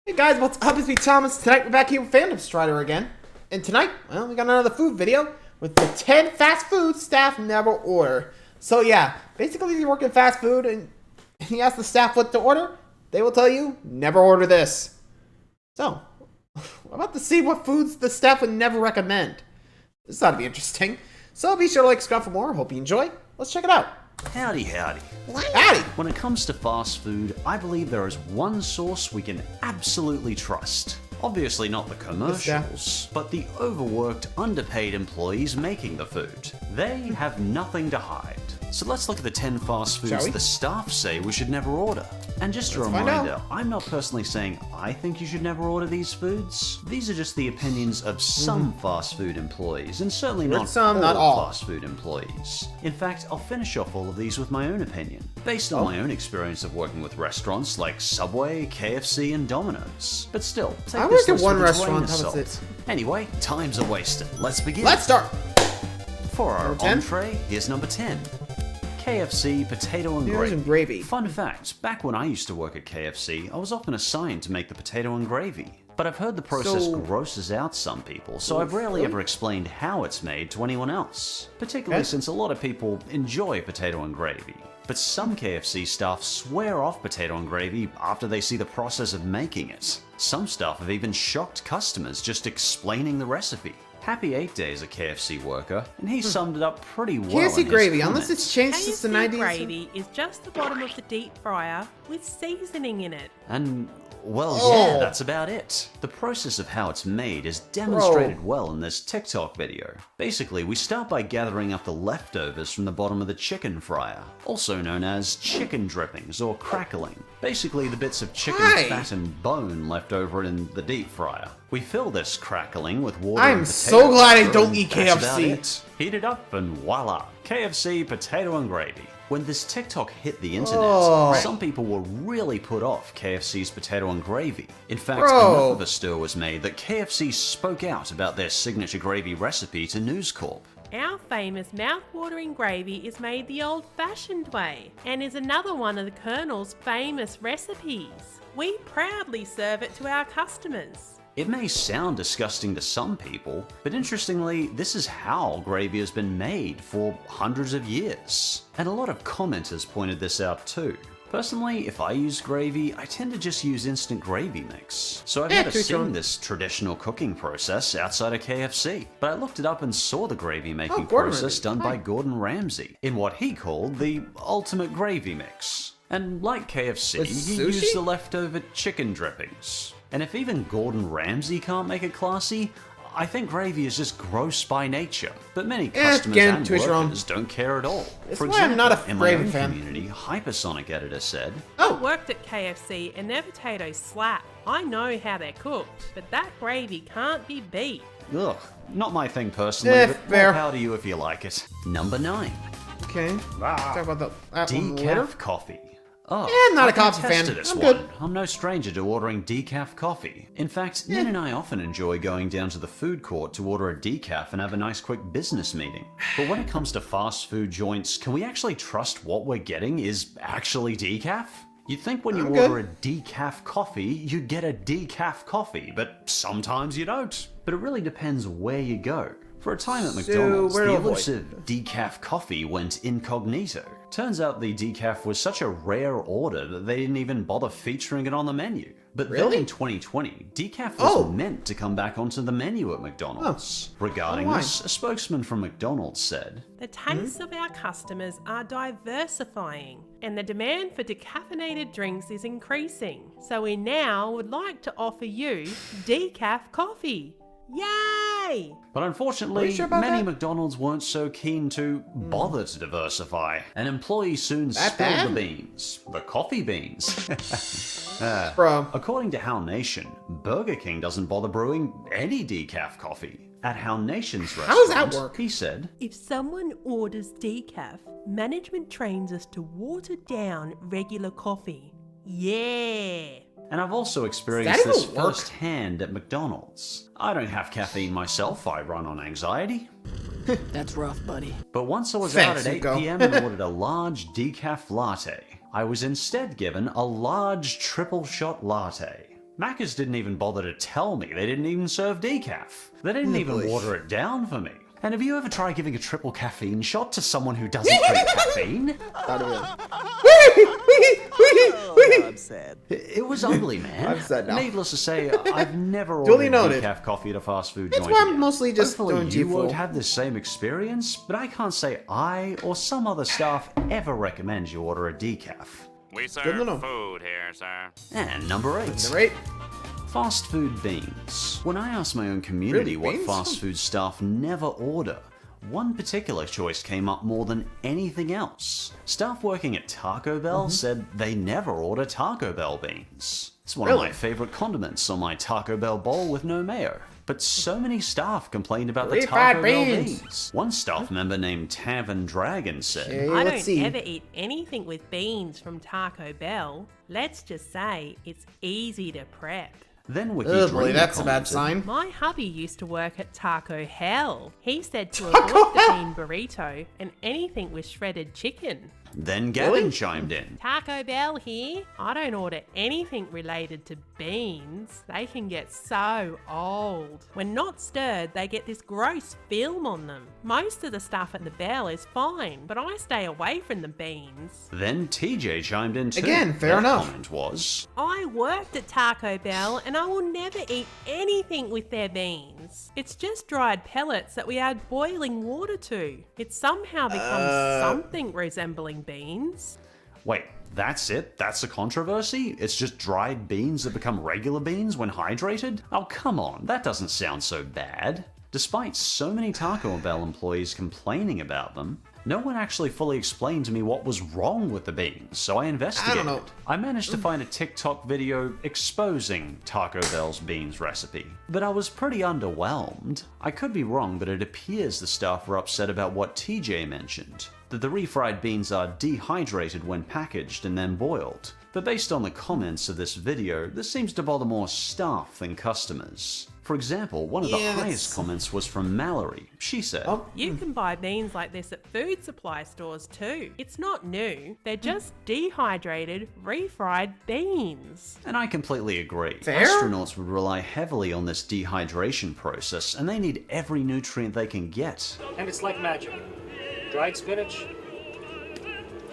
Hey guys, what's up? It's me, Thomas. Tonight we're back here with Fandom Strider again. And tonight, well, we got another food video with the 10 fast food staff never order. So yeah, basically if you work in fast food and you ask the staff what to order, they will tell you, never order this. So, we're about to see what foods the staff would never recommend. This ought to be interesting. So be sure to like, subscribe for more. Hope you enjoy. Let's check it out. Howdy, howdy. Howdy! When it comes to fast food, I believe there is one source we can absolutely trust. Obviously not the commercials, but the overworked, underpaid employees making the food. They have nothing to hide. So let's look at the 10 fast foods the staff say we should never order. And just a reminder, I'm not personally saying I think you should never order these foods. These are just the opinions of some fast food employees, and certainly not all fast food employees. In fact, I'll finish off all of these with my own opinion, based on my own experience of working with restaurants like Subway, KFC, and Domino's. But still, take this list with a grain of salt. Anyway, time's a wasted. Let's begin. Let's start! For our entree, here's number 10. KFC potato and gravy. Fun fact, back when I used to work at KFC, I was often assigned to make the potato and gravy. But I've heard the process grosses out some people, so I've rarely ever explained how it's made to anyone else. Particularly since a lot of people enjoy potato and gravy. But some KFC staff swear off potato and gravy after they see the process of making it. Some staff have even shocked customers just explaining the recipe. Happy 8 Day is a KFC worker, and he summed it up pretty well. KFC gravy, unless it's changed since the 90s. KFC gravy is just the bottom of the deep fryer with seasoning in it. And, well, yeah, that's about it. The process of how it's made is demonstrated well in this TikTok video. Basically, we start by gathering up the leftovers from the bottom of the chicken fryer, also known as chicken drippings or crackling. Basically, the bits of chicken fat and bone left over in the deep fryer. We fill this crackling with water and potato. I'm so glad I don't eat KFC. Heat it up and voila, KFC potato and gravy. When this TikTok hit the internet, some people were really put off KFC's potato and gravy. In fact, enough of a stir was made that KFC spoke out about their signature gravy recipe to News Corp. Our famous mouth-watering gravy is made the old-fashioned way and is another one of the Colonel's famous recipes. We proudly serve it to our customers. It may sound disgusting to some people, but interestingly, this is how gravy has been made for hundreds of years. And a lot of commenters pointed this out too. Personally, if I use gravy, I tend to just use instant gravy mix. So I've never seen this traditional cooking process outside of KFC. But I looked it up and saw the gravy making process done by Gordon Ramsay in what he called the ultimate gravy mix. And like KFC, he used the leftover chicken drippings. And if even Gordon Ramsay can't make it classy, I think gravy is just gross by nature. But many customers and workers don't care at all. For example, I'm not a in my own community, Hypersonic Editor said, I worked at KFC and their potatoes slap. I know how they're cooked, but that gravy can't be beat. Ugh, not my thing personally, but more power to you if you like it. Number 9. Okay. Talk about that decaf coffee. Oh, I'm not a coffee fan. I'm good. I'm no stranger to ordering decaf coffee. In fact, Nin and I often enjoy going down to the food court to order a decaf and have a nice quick business meeting. But when it comes to fast food joints, can we actually trust what we're getting is actually decaf? You'd think when you order a decaf coffee, you'd get a decaf coffee, but sometimes you don't. But it really depends where you go. For a time at McDonald's, the elusive decaf coffee went incognito. Turns out the decaf was such a rare order that they didn't even bother featuring it on the menu. But then in 2020, decaf was meant to come back onto the menu at McDonald's. Regarding this, a spokesman from McDonald's said, the tastes of our customers are diversifying, and the demand for decaffeinated drinks is increasing. So we now would like to offer you decaf coffee. Yay! But unfortunately, many McDonald's weren't so keen to bother to diversify. An employee soon spilled the beans. The coffee beans. According to How Nation, Burger King doesn't bother brewing any decaf coffee. At How Nation's restaurant, he said, if someone orders decaf, management trains us to water down regular coffee. Yeah! And I've also experienced this firsthand at McDonald's. I don't have caffeine myself, I run on anxiety. That's rough, buddy. But once I was out at 8 PM and ordered a large decaf latte, I was instead given a large triple shot latte. Macca's didn't even bother to tell me they didn't even serve decaf. They didn't even boy. water it down for me. And have you ever tried giving a triple caffeine shot to someone who doesn't drink caffeine? I'm sad. It was ugly, man. I'm sad now. Needless to say, I've never Duly ordered noted. decaf coffee at a fast food That's joint why I'm yet. mostly just Hopefully doing you G4. won't have the same experience, but I can't say I or some other staff ever recommend you order a decaf. We Good to serve know. food here, sir. And number 8. Number 8. Fast food beans. When I asked my own community Really, what beans? fast food staff never order, one particular choice came up more than anything else. Staff working at Taco Bell said they never order Taco Bell beans. It's one of Really? my favorite condiments on my Taco Bell bowl with no mayo. But so many staff complained about the Refried Taco Bell beans. beans. One staff member named Tavern Dragon said, Okay, I let's don't see. ever eat anything with beans from Taco Bell. Let's just say it's easy to prep. then Wiki Oh boy, Dreamer that's a bad commented, sign. My hubby used to work at Taco Hell. He said to avoid the bean burrito and anything with shredded chicken. Then Gavin Really? chimed in. Taco Bell here. I don't order anything related to beans. They can get so old. When not stirred, they get this gross film on them. Most of the stuff at the Bell is fine, but I stay away from the beans. Then TJ chimed in too. Again, fair Their enough. comment was, I worked at Taco Bell and I will never eat anything with their beans. It's just dried pellets that we add boiling water to. It somehow becomes something resembling beans. wait, that's it? That's the controversy? It's just dried beans that become regular beans when hydrated? Oh, come on, that doesn't sound so bad. Despite so many Taco Bell employees complaining about them, no one actually fully explained to me what was wrong with the beans, so I investigated. know. I managed to find a TikTok video exposing Taco Bell's beans recipe, but I was pretty underwhelmed. I could be wrong, but it appears the staff were upset about what TJ mentioned, that the refried beans are dehydrated when packaged and then boiled. But based on the comments of this video, this seems to bother more staff than customers. For example, one of the Yeah, that's- highest comments was from Mallory. She said, Oh, You can buy beans like this at food supply stores too. It's not new. They're just dehydrated, refried beans. and I completely agree. Fair? Astronauts would rely heavily on this dehydration process, and they need every nutrient they can get. And it's like magic. Dried spinach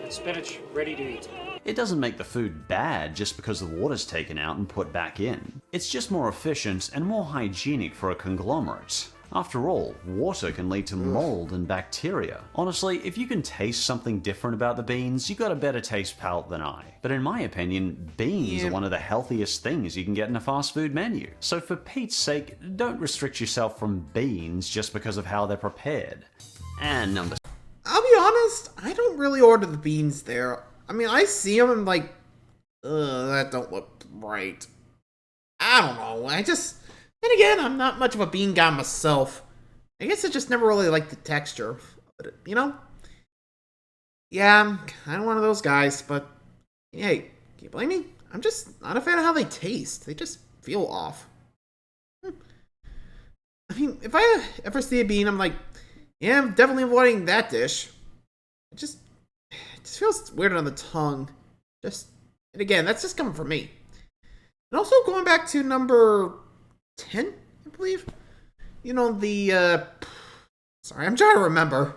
and spinach ready to eat. It doesn't make the food bad just because the water's taken out and put back in. It's just more efficient and more hygienic for a conglomerate. After all, water can lead to mold and bacteria. Honestly, if you can taste something different about the beans, you got a better taste palate than I. But in my opinion, beans Yeah. are one of the healthiest things you can get in a fast food menu. So for Pete's sake, don't restrict yourself from beans just because of how they're prepared. And number I'll be honest, I don't really order the beans there. I mean, I see them and like, that don't look right. I don't know. Then again, I'm not much of a bean guy myself. I guess I just never really liked the texture. But, you know? Yeah, I'm kind of one of those guys, but hey, can you blame me? I'm just not a fan of how they taste. They just feel off. I mean, if I ever see a bean, I'm like, yeah, I'm definitely avoiding that dish. It just feels weird on the tongue. And again, that's just coming from me. And also going back to number 10, I believe. You know, sorry, I'm trying to remember.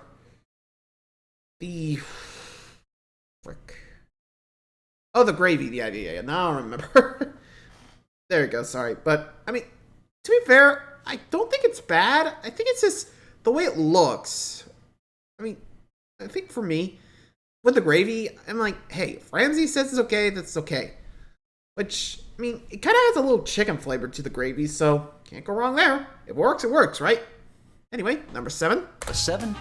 Oh, the gravy. Yeah. Now I remember. There you go, sorry. But, I mean, to be fair, I don't think it's bad. I think it's just the way it looks. I mean, I think for me, with the gravy, I'm like, hey, if Ramsey says it's okay, that's okay. Which, I mean, it kind of has a little chicken flavor to the gravy, so can't go wrong there. It works, right? Anyway, number 7. 7.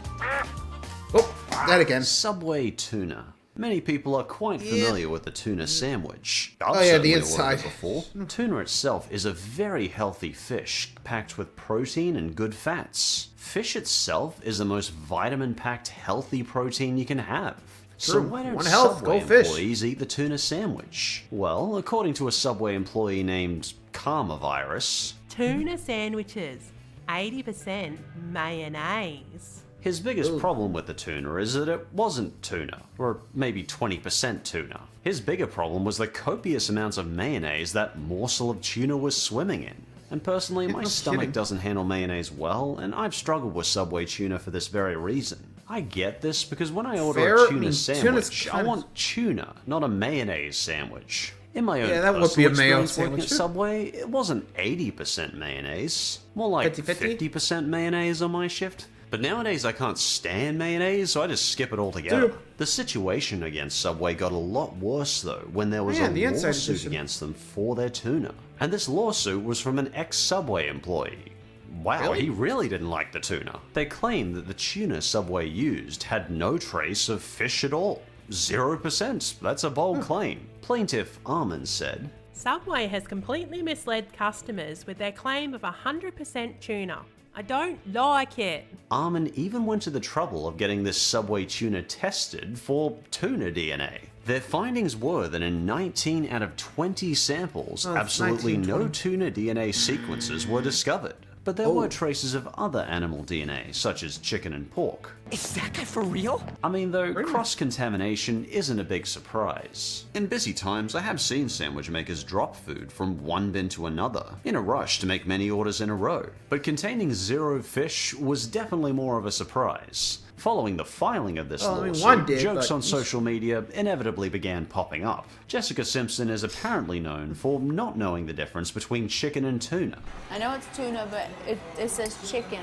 Oh, that again. Subway tuna. Many people are quite familiar with the tuna sandwich. I've Oh, yeah, the certainly ordered inside. it before. Tuna itself is a very healthy fish, packed with protein and good fats. Fish itself is the most vitamin-packed, healthy protein you can have. So True. why don't Want health, Subway go fish. employees eat the tuna sandwich? Well, according to a Subway employee named Karma Virus, Tuna sandwiches, 80% mayonnaise. His biggest problem with the tuna is that it wasn't tuna, or maybe 20% tuna. His bigger problem was the copious amounts of mayonnaise that morsel of tuna was swimming in. And personally, my stomach doesn't handle mayonnaise well, and I've struggled with Subway tuna for this very reason. I get this because when I order a tuna sandwich, I want tuna, not a mayonnaise sandwich. In my own that would be a mayo experience working at sandwich. Subway, it wasn't 80% mayonnaise, more like 50-50? 50% mayonnaise on my shift. But nowadays I can't stand mayonnaise, so I just skip it altogether. Dude. The situation against Subway got a lot worse though when there was a the inside lawsuit edition. against them for their tuna. And this lawsuit was from an ex-Subway employee. Wow, Really? he really didn't like the tuna. They claimed that the tuna Subway used had no trace of fish at all. 0%. That's a bold claim. Plaintiff Armin said, Subway has completely misled customers with their claim of 100% tuna. I don't like it. Armin even went to the trouble of getting this Subway tuna tested for tuna DNA. Their findings were that in 19 out of 20 samples, absolutely 19, no 20. tuna DNA sequences were discovered. But there were traces of other animal DNA, such as chicken and pork. Is that guy for real? I mean, though, cross-contamination isn't a big surprise. In busy times, I have seen sandwich makers drop food from one bin to another, in a rush to make many orders in a row. But containing zero fish was definitely more of a surprise. Following the filing of this lawsuit, one did, jokes but- on social media inevitably began popping up. Jessica Simpson is apparently known for not knowing the difference between chicken and tuna. I know it's tuna, but it says chicken.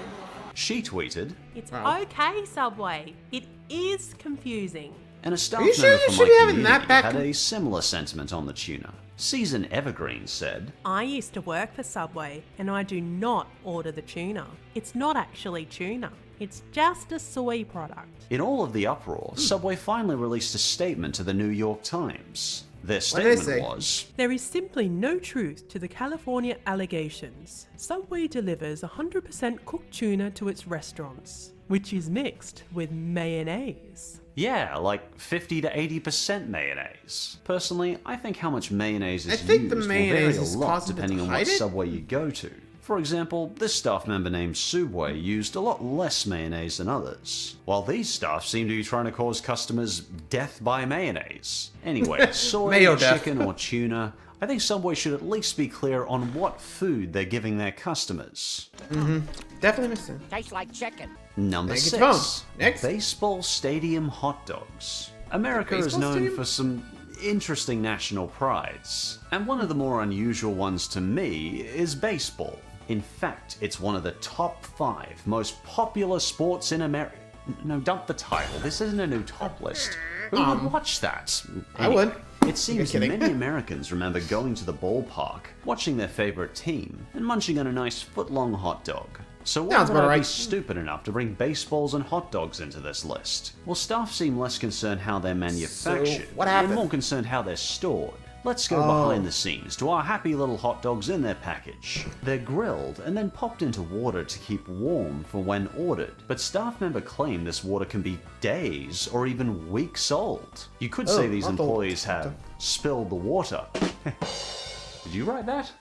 She tweeted, It's okay, Subway. It is confusing. and a staff you sure member you from should my be having that community back had in- a similar sentiment on the tuna. Season Evergreen said, I used to work for Subway and I do not order the tuna. It's not actually tuna. It's just a soy product. in all of the uproar, Subway finally released a statement to the New York Times. Their What did they statement say? was, There is simply no truth to the California allegations. Subway delivers 100% cooked tuna to its restaurants, which is mixed with mayonnaise. yeah, like 50 to 80% mayonnaise. Personally, I think how much mayonnaise is I think the used mayonnaise will is vary a lot causing it to depending on what hide it. Subway you go to. For example, this staff member named Subway used a lot less mayonnaise than others, while these staff seem to be trying to cause customers death by mayonnaise. Anyway, soy, Mayo death. chicken, or tuna, I think Subway should at least be clear on what food they're giving their customers. Definitely missed it. Tastes like chicken. Number Thank you, Tom. 6. Next. Baseball stadium hot dogs. America is Baseball known stadium? for some interesting national prides, and one of the more unusual ones to me is baseball. In fact, it's one of the top 5 most popular sports in America. No, dump the title. This isn't a new top list. Who would watch that? I would. It seems kidding. many Americans remember going to the ballpark, watching their favorite team, and munching on a nice foot-long hot dog. So why Sounds would about I be right. stupid enough to bring baseballs and hot dogs into this list? Well, staff seem less concerned how they're manufactured, what and happened? more concerned how they're stored. Let's go behind the scenes to our happy little hot dogs in their package. They're grilled and then popped into water to keep warm for when ordered, but staff member claim this water can be days or even weeks old. You could say these not the- employees have spilled the water. Did you write that?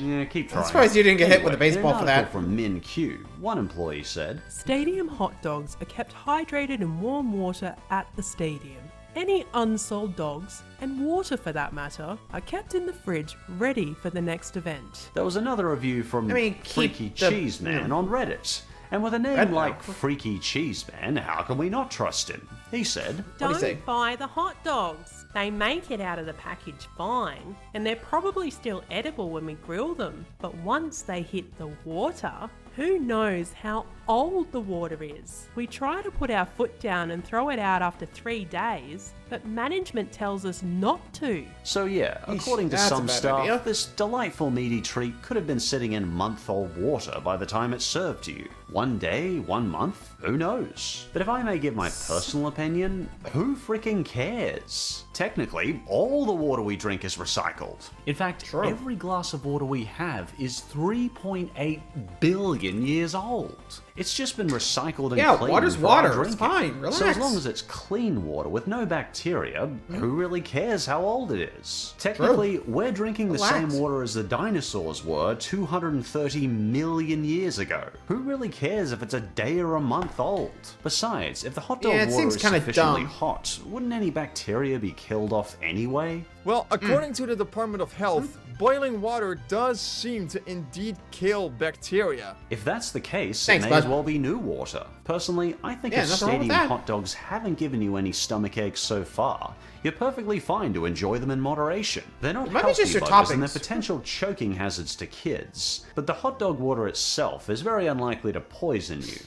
Yeah, keep trying. I'm surprised you didn't get hit with a Anyway, in baseball an for that. article From MinQ, one employee said, Stadium hot dogs are kept hydrated in warm water at the stadium. Any unsold dogs, and water for that matter, are kept in the fridge ready for the next event. There was another review from I mean, keep Freaky the- Cheese Man on Reddit. And with a name Red like now. Freaky Cheese Man, how can we not trust him? He said, do you say? Don't buy the hot dogs. They make it out of the package fine, and they're probably still edible when we grill them. But once they hit the water, who knows how old the water is? We try to put our foot down and throw it out after 3 days, but management tells us not to. So yeah, according to that's a some bad staff, idea. this delightful meaty treat could have been sitting in month-old water by the time it's served to you. 1 day, 1 month, who knows? But if I may give my personal opinion, who freaking cares? Technically, all the water we drink is recycled. In fact, every glass of water we have is 3.8 billion years old. It's just been recycled and Yeah, cleaned water's for our water. It's drinking. fine. So as Relax. long as it's clean water with no bacteria, who really cares how old it is? Technically, we're drinking the Relax. same water as the dinosaurs were 230 million years ago. Who really cares if it's a day or a month month old. Besides, if the hot dog Yeah, it water seems is kinda sufficiently dumb. hot, wouldn't any bacteria be killed off anyway? Well, according to the Department of Health, boiling water does seem to indeed kill bacteria. If that's the case, Thanks, it may as bud. well be new water. Personally, I think Yeah, if nothing wrong with stadium that. hot dogs haven't given you any stomach aches so far, you're perfectly fine to enjoy them in moderation. They're not It might be healthy just your buggers and they're toppings. potential choking hazards to kids, but the hot dog water itself is very unlikely to poison you.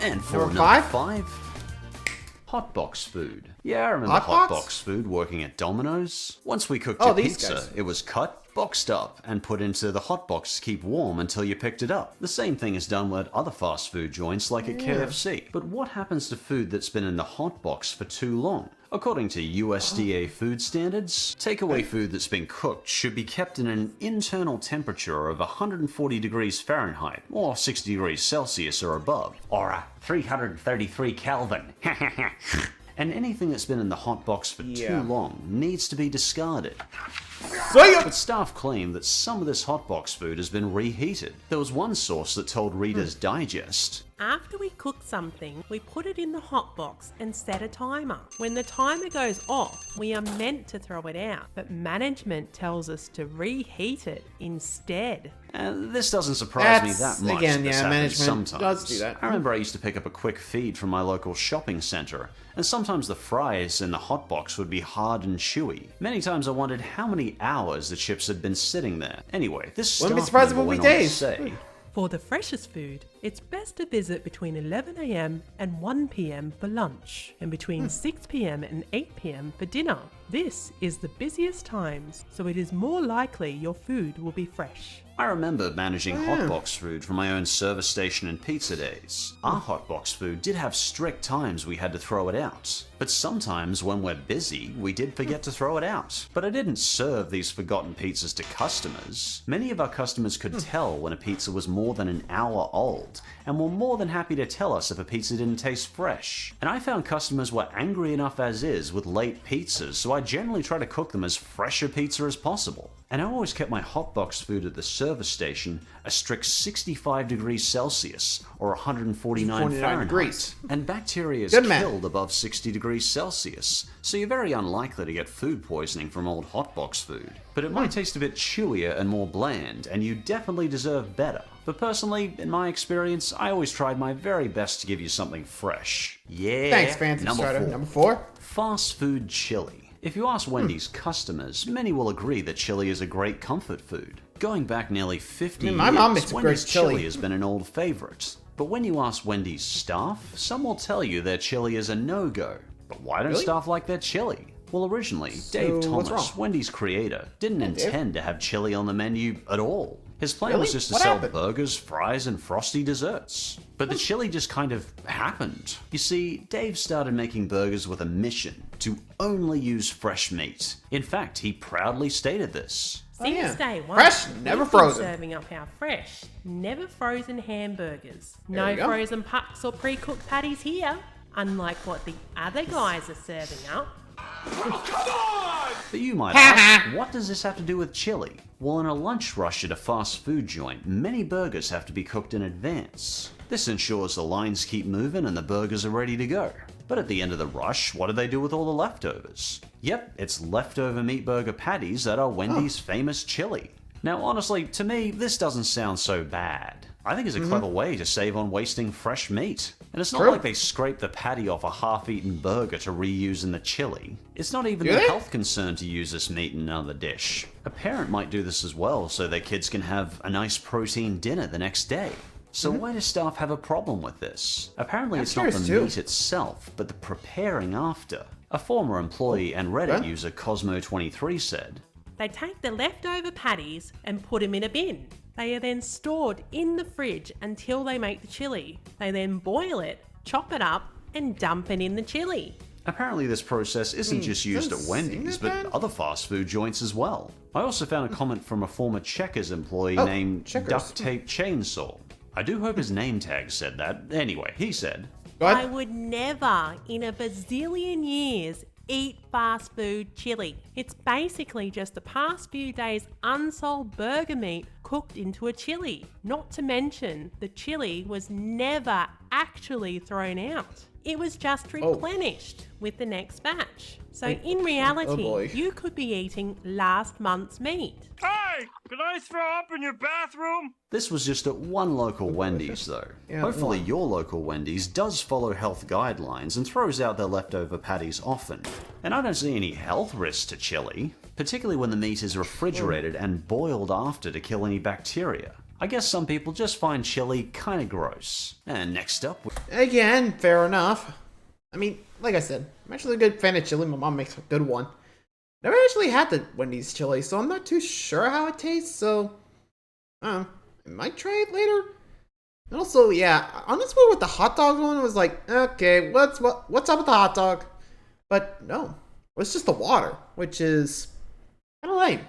And for Number number five? 5, hot box food. Yeah, I remember Hot hot box? box food working at Domino's. Once we cooked Oh, your these pizza, guys. it was cut, boxed up, and put into the hot box to keep warm until you picked it up. The same thing is done at other fast food joints like at KFC. But what happens to food that's been in the hot box for too long? According to USDA food standards, takeaway food that's been cooked should be kept in an internal temperature of 140 degrees Fahrenheit or 60 degrees Celsius or above, or 333 Kelvin. And anything that's been in the hot box for Yeah. too long needs to be discarded. So you- But staff claim that some of this hot box food has been reheated. There was one source that told Reader's Digest, After we cook something, we put it in the hot box and set a timer. When the timer goes off, we are meant to throw it out, but management tells us to reheat it instead. and this doesn't surprise me That's- that much. again, This yeah, happens management sometimes. does do that. I remember I used to pick up a quick feed from my local shopping center, and sometimes the fries in the hot box would be hard and chewy. Many times I wondered how many hours the chips had been sitting there. Anyway, this Wouldn't be staff surprised if member it would went be on to days. say, For the freshest food, it's best to visit between 11 a.m. and 1 p.m. for lunch, and between 6 p.m. and 8 p.m. for dinner. This is the busiest times, so it is more likely your food will be fresh. I remember managing hotbox food from my own service station and pizza days. Our hotbox food did have strict times we had to throw it out, but sometimes when we're busy, we did forget to throw it out. But I didn't serve these forgotten pizzas to customers. Many of our customers could tell when a pizza was more than an hour old, and were more than happy to tell us if a pizza didn't taste fresh. And I found customers were angry enough as is with late pizzas, so I generally try to cook them as fresh a pizza as possible. And I always kept my hotbox food at the service station a strict 65 degrees Celsius or 149 49 Fahrenheit. degrees. And bacteria is Good man. killed above 60 degrees Celsius, so you're very unlikely to get food poisoning from old hotbox food. But it might taste a bit chewier and more bland, and you definitely deserve better. But personally, in my experience, I always tried my very best to give you something fresh. Yeah. Thanks, Phantom Number Strider. 4. Number 4? Fast food chili. If you ask Wendy's customers, many will agree that chili is a great comfort food. Going back nearly 50 I mean, years, my mom makes a great Wendy's chili chili. has been an old favorite. But when you ask Wendy's staff, some will tell you their chili is a no-go. But why don't Really? staff like their chili? Well, originally, Dave what's Thomas, wrong? Wendy's creator, didn't Dave. intend to have chili on the menu at all. His plan was Really? just to What sell happened? burgers, fries, and frosty desserts. But the chili just kind of happened. You see, Dave started making burgers with a mission to only use fresh meat. In fact, he proudly stated this. Since yeah. day one, Fresh, never we've been frozen. serving up our fresh, never frozen hamburgers. There No we go. frozen pucks or pre-cooked patties here, unlike what the other guys are serving up. But you might ask, what does this have to do with chili? Well, in a lunch rush at a fast food joint, many burgers have to be cooked in advance. This ensures the lines keep moving and the burgers are ready to go. But at the end of the rush, what do they do with all the leftovers? Yep, it's leftover meat burger patties that are Wendy's famous chili. Now, honestly, to me, this doesn't sound so bad. I think it's a clever way to save on wasting fresh meat. And it's not True. like they scrape the patty off a half-eaten burger to reuse in the chili. It's not even Do a they? health concern to use this meat in another dish. A parent might do this as well so their kids can have a nice protein dinner the next day. So why do staff have a problem with this? Apparently I'm it's not the curious too. meat itself, but the preparing after. A former employee and Reddit Okay. user Cosmo23 said, They take the leftover patties and put them in a bin. They are then stored in the fridge until they make the chili. They then boil it, chop it up, and dump it in the chili. apparently this process isn't just used at doesn't Wendy's, seem but that bad. other fast food joints as well. I also found a comment from a former Checkers employee Oh, named Checkers. Duct Tape Chainsaw. I do hope his name tag said that. Anyway, he said, Go I ahead. would never in a bazillion years eat fast food chili. It's basically just the past few days unsold burger meat cooked into a chili. Not to mention, the chili was never actually thrown out. It was just replenished with the next batch. So in reality, boy. you could be eating last month's meat. Hey, can I throw up in your bathroom? This was just at one local Wendy's though. Yeah, Hopefully one. your local Wendy's does follow health guidelines and throws out their leftover patties often. And I don't see any health risks to chili, particularly when the meat is refrigerated and boiled after to kill any bacteria. I guess some people just find chili kinda gross. And next up, Again, fair enough. I mean, like I said, I'm actually a good fan of chili. My mom makes a good one. Never actually had the Wendy's chili, so I'm not too sure how it tastes, so I might try it later. And also, yeah, on this one with the hot dog one, it was like, okay, what's up with the hot dog? But no, it was just the water, which is kind of lame.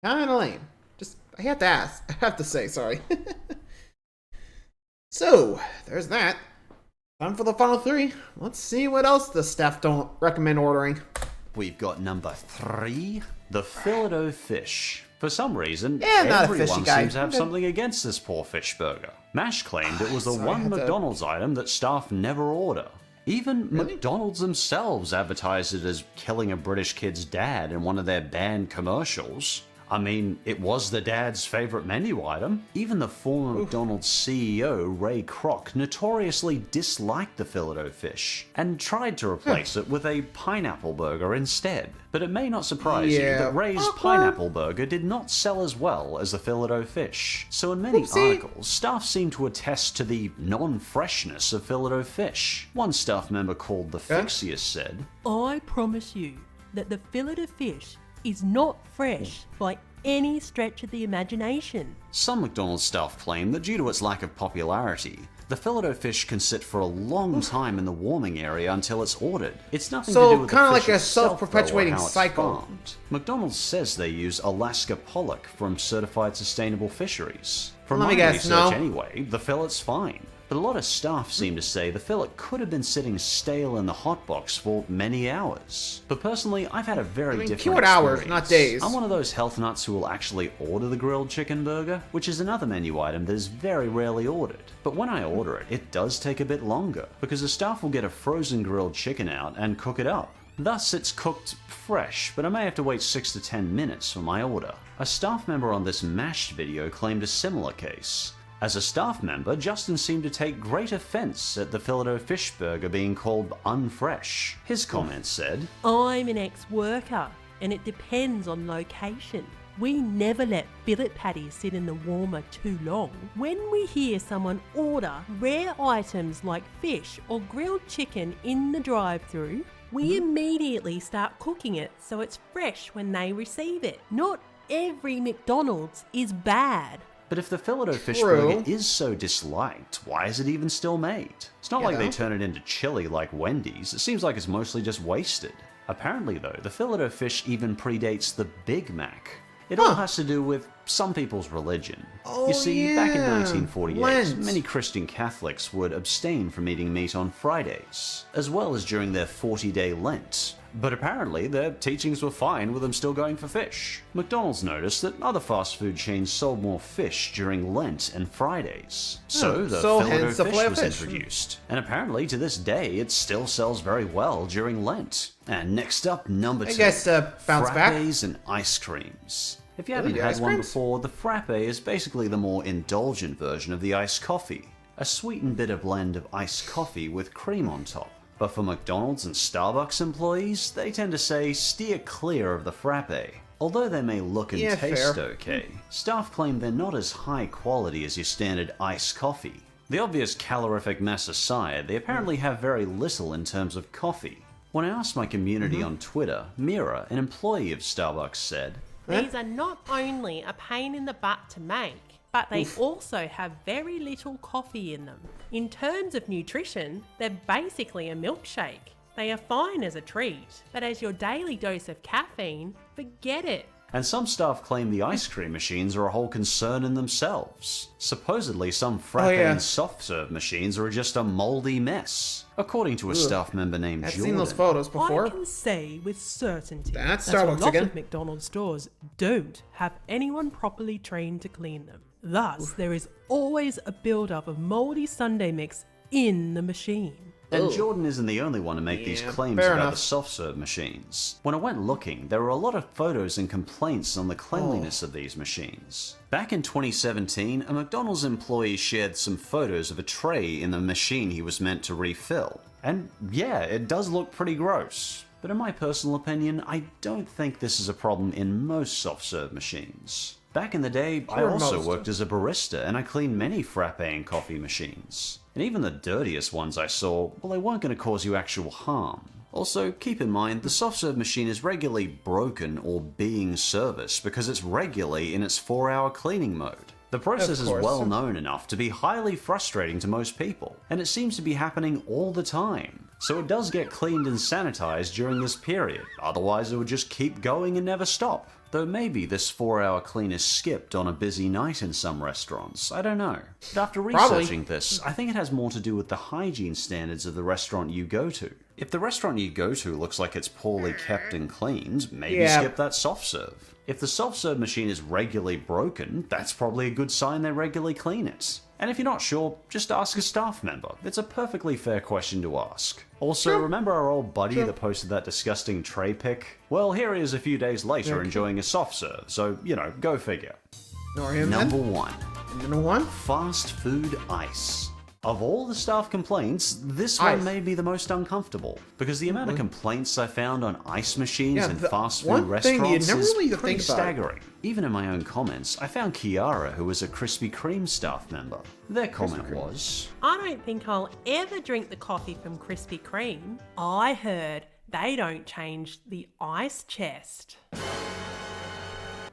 Kind of lame. Just, I have to ask. I have to say, sorry. So, there's that. Time for the final three. Let's see what else the staff don't recommend ordering. we've got number 3, the Philado fish. For some reason, Yeah, not a everyone fishy guy. seems to have something against this poor fish burger. MASH claimed it was the Sorry, I one had to- McDonald's item that staff never order. Even McDonald's themselves advertised it as killing a British kid's dad in one of their banned commercials. I mean, it was the dad's favourite menu item. Even the former McDonald's CEO, Ray Kroc, notoriously disliked the Philado fish and tried to replace it with a pineapple burger instead. But it may not surprise you Yeah. that Ray's pineapple burger did not sell as well as the Philado fish. So in many Oopsie. articles, staff seem to attest to the non-freshness of Philado fish. One staff member called The Fixius said, I promise you that the fillet of fish is not fresh by any stretch of the imagination. some McDonald's staff claim that due to its lack of popularity, the Philado fish can sit for a long time in the warming area until it's ordered. It's nothing So, to do with kinda the like fish a itself, though, or self-perpetuating how it's cycle. farmed. McDonald's says they use Alaska pollock from certified sustainable fisheries. From Let my me guess, research no. anyway, the fillet's fine. But a lot of staff seem to say the fillet could have been sitting stale in the hot box for many hours. But personally, I've had a very different keyword hours, experience. not days. I'm one of those health nuts who will actually order the grilled chicken burger, which is another menu item that is very rarely ordered. But when I order it, it does take a bit longer, because the staff will get a frozen grilled chicken out and cook it up. Thus, it's cooked fresh, but I may have to wait 6 to 10 minutes for my order. A staff member on this mashed video claimed a similar case. As a staff member, Justin seemed to take great offense at the Philado fish burger being called unfresh. His comments said, I'm an ex-worker and it depends on location. We never let billet patties sit in the warmer too long. When we hear someone order rare items like fish or grilled chicken in the drive-thru, we immediately start cooking it so it's fresh when they receive it. Not every McDonald's is bad. but if the Philado fish True. burger is so disliked, why is it even still made? It's not like they turn it into chili like Wendy's, it seems like it's mostly just wasted. Apparently though, the Philado fish even predates the Big Mac. It all has to do with some people's religion. You see, back in yeah. 1948, Lent. many Christian Catholics would abstain from eating meat on Fridays, as well as during their 40-day Lent. But apparently, their teachings were fine with them still going for fish. McDonald's noticed that other fast food chains sold more fish during Lent and Fridays. So the so Philado hence the fish filet was fish. introduced. And apparently, to this day, it still sells very well during Lent. And next up, number 2. I guess bounce back. Frappes and ice creams. If you Really, haven't the had ice one creams? before, the frappe is basically the more indulgent version of the iced coffee. A sweetened bitter blend of iced coffee with cream on top. But for McDonald's and Starbucks employees, they tend to say steer clear of the frappe. Although they may look and Yeah, taste fair. okay, staff claim they're not as high quality as your standard iced coffee. The obvious calorific mess aside, they apparently have very little in terms of coffee. When I asked my community on Twitter, Mira, an employee of Starbucks, said, These are not only a pain in the butt to make, but they also have very little coffee in them. In terms of nutrition, they're basically a milkshake. They are fine as a treat, but as your daily dose of caffeine, forget it. And some staff claim the ice cream machines are a whole concern in themselves. Supposedly, some frappe and soft serve machines are just a moldy mess, according to a staff member named I've Jordan. seen those photos before. I can say with certainty That's that a Starbucks lot again. of McDonald's stores don't have anyone properly trained to clean them. Thus, there is always a build-up of moldy sundae mix in the machine. And Jordan isn't the only one to make these claims fair about enough. the soft-serve machines. When I went looking, there were a lot of photos and complaints on the cleanliness of these machines. Back in 2017, a McDonald's employee shared some photos of a tray in the machine he was meant to refill. And yeah, it does look pretty gross. But in my personal opinion, I don't think this is a problem in most soft-serve machines. Back in the day, I also worked as a barista and I cleaned many frappe and coffee machines. And even the dirtiest ones I saw, well, they weren't going to cause you actual harm. Also, keep in mind, the soft-serve machine is regularly broken or being serviced because it's regularly in its 4-hour cleaning mode. The process is well known enough to be highly frustrating to most people, and it seems to be happening all the time. So it does get cleaned and sanitized during this period, otherwise it would just keep going and never stop. Though maybe this 4-hour clean is skipped on a busy night in some restaurants, I don't know. But after researching this, I think it has more to do with the hygiene standards of the restaurant you go to. If the restaurant you go to looks like it's poorly kept and cleaned, maybe skip that soft serve. If the soft serve machine is regularly broken, that's probably a good sign they regularly clean it. And if you're not sure, just ask a staff member. It's a perfectly fair question to ask. Also, remember our old buddy that posted that disgusting tray pic? Well, here he is a few days later enjoying a soft serve, so, you know, go figure. Number 1. Number 1? Fast food ice. Of all the staff complaints, this one may be the most uncomfortable, because the amount of complaints I found on ice machines in fast food restaurants is pretty staggering. Even in my own comments, I found Kiara, who was a Krispy Kreme staff member. Their comment was, I don't think I'll ever drink the coffee from Krispy Kreme. I heard they don't change the ice chest.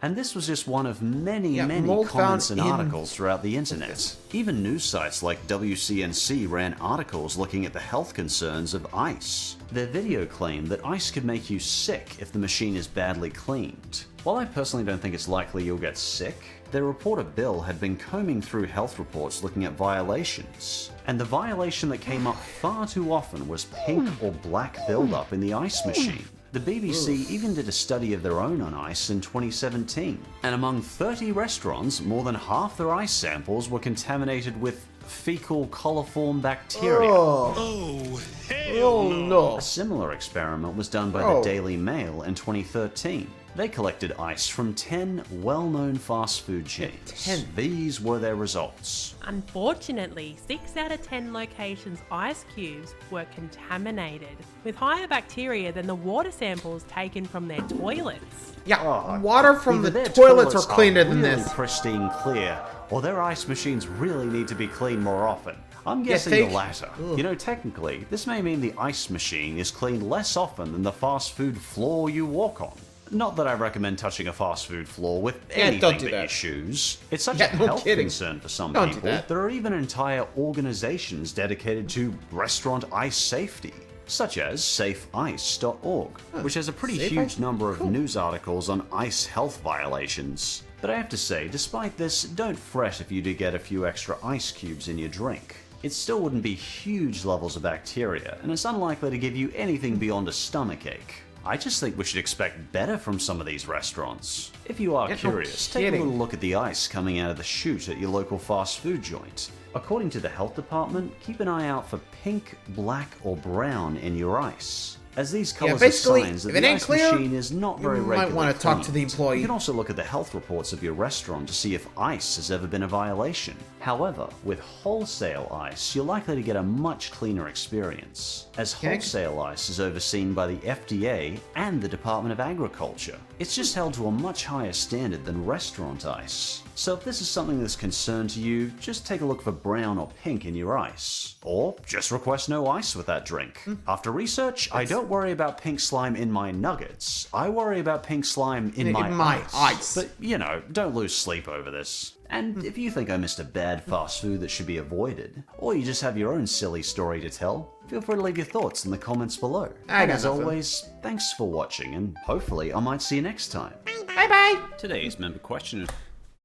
and this was just one of many comments and articles throughout the internet. Even news sites like WCNC ran articles looking at the health concerns of ice. Their video claimed that ice could make you sick if the machine is badly cleaned. While I personally don't think it's likely you'll get sick, their reporter Bill had been combing through health reports looking at violations. And the violation that came up far too often was pink or black buildup in the ice machine. The BBC even did a study of their own on ice in 2017, and among 30 restaurants, more than half their ice samples were contaminated with fecal coliform bacteria. Oh, hell no. A similar experiment was done by the Daily Mail in 2013. They collected ice from 10 well-known fast food chains. These were their results. Unfortunately, 6 out of 10 locations' ice cubes were contaminated with higher bacteria than the water samples taken from their toilets. Yeah, water from Either the their toilets are cleaner really than this. pristine clear, or their ice machines really need to be cleaned more often. I'm guessing the latter. You know, technically, this may mean the ice machine is cleaned less often than the fast food floor you walk on. Not that I recommend touching a fast food floor with anything but your shoes. It's such a health concern for some people. There are even entire organizations dedicated to restaurant ice safety, such as safeice.org, which has a pretty huge number of news articles on ice health violations. But I have to say, despite this, don't fret if you do get a few extra ice cubes in your drink. It still wouldn't be huge levels of bacteria, and it's unlikely to give you anything beyond a stomachache. I just think we should expect better from some of these restaurants. If you are curious, take a little look at the ice coming out of the chute at your local fast food joint. According to the health department, keep an eye out for pink, black, or brown in your ice, as these colors are signs that the ice machine is not very regularly cleaned. You might want to talk to the employee. You can also look at the health reports of your restaurant to see if ice has ever been a violation. However, with wholesale ice, you're likely to get a much cleaner experience, as wholesale ice is overseen by the FDA and the Department of Agriculture. It's just held to a much higher standard than restaurant ice. So if this is something that's concern to you, just take a look for brown or pink in your ice. Or just request no ice with that drink. After research, I don't don't worry about pink slime in my nuggets. I worry about pink slime in my ice. But, you know, don't lose sleep over this. And if you think I missed a bad fast food that should be avoided, or you just have your own silly story to tell, feel free to leave your thoughts in the comments below. And as always, thanks for watching, and hopefully I might see you next time. Bye-bye. Today's member question is...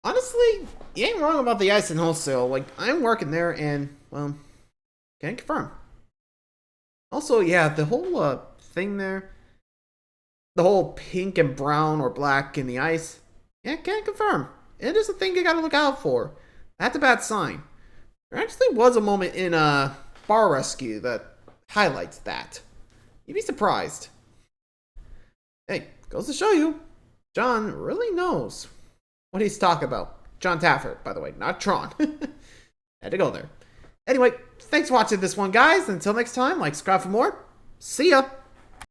Honestly, you ain't wrong about the ice and wholesale. Like, I'm working there and, well, can't confirm. Also, yeah, the whole thing there, the whole pink and brown or black in the ice, yeah, can't confirm. It is a thing you gotta look out for. That's a bad sign. There actually was a moment in Bar Rescue that highlights that. You'd be surprised. Hey, goes to show you, John really knows what he's talking about. John Taffert, by the way, not Tron. Had to go there. Anyway, thanks for watching this one, guys. Until next time, like, subscribe for more. See ya!